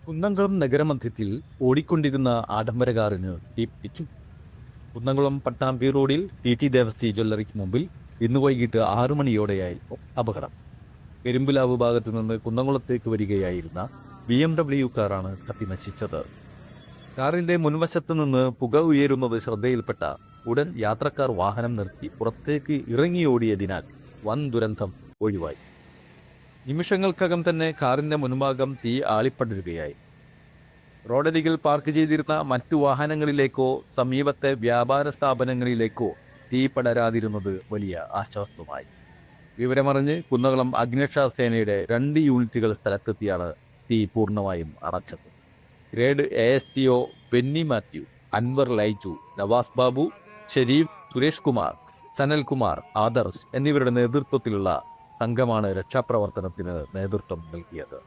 കുന്നംകുളം നഗരമധ്യത്തിൽ ഓടിക്കൊണ്ടിരുന്ന ആഡംബര കാറിന് തീപിടിച്ചു. കുന്നംകുളം പട്ടാമ്പി റോഡിൽ ടി ദേവസി ജ്വല്ലറിക്ക് മുമ്പിൽ ഇന്ന് വൈകിട്ട് 6 മണിയോടെയായിരുന്നു അപകടം. പെരുമ്പിലാവ് ഭാഗത്തു നിന്ന് കുന്നംകുളത്തേക്ക് വരികയായിരുന്ന BMW കാറാണ് കത്തിനശിച്ചത്. കാറിന്റെ മുൻവശത്ത് നിന്ന് പുക ഉയരുന്നത് ശ്രദ്ധയിൽപ്പെട്ട ഉടൻ യാത്രക്കാർ വാഹനം നിർത്തി പുറത്തേക്ക് ഇറങ്ങിയോടിയതിനാൽ വൻ ദുരന്തം ഒഴിവായി. നിമിഷങ്ങൾക്കകം തന്നെ കാറിന്റെ മുൻഭാഗം തീ ആളിപ്പടരുകയായി. റോഡരികിൽ പാർക്ക് ചെയ്തിരുന്ന മറ്റു വാഹനങ്ങളിലേക്കോ സമീപത്തെ വ്യാപാര സ്ഥാപനങ്ങളിലേക്കോ തീ പടരാതിരുന്നത് വലിയ ആശ്വാസമായി. വിവരമറിഞ്ഞ് കുന്നകുളം അഗ്നിരക്ഷാ സേനയുടെ 2 യൂണിറ്റുകൾ സ്ഥലത്തെത്തിയാണ് തീ പൂർണ്ണമായും അണച്ചത്. ഗ്രേഡ് ASTO ബെന്നി മാത്യു, അൻവർ ലൈജു, നവാസ് ബാബു, ഷെരീഫ്, സുരേഷ് കുമാർ, സനൽകുമാർ, ആദർശ് എന്നിവരുടെ നേതൃത്വത്തിലുള്ള സംഘമാണ് രക്ഷാപ്രവർത്തനത്തിന് നേതൃത്വം നൽകിയത്.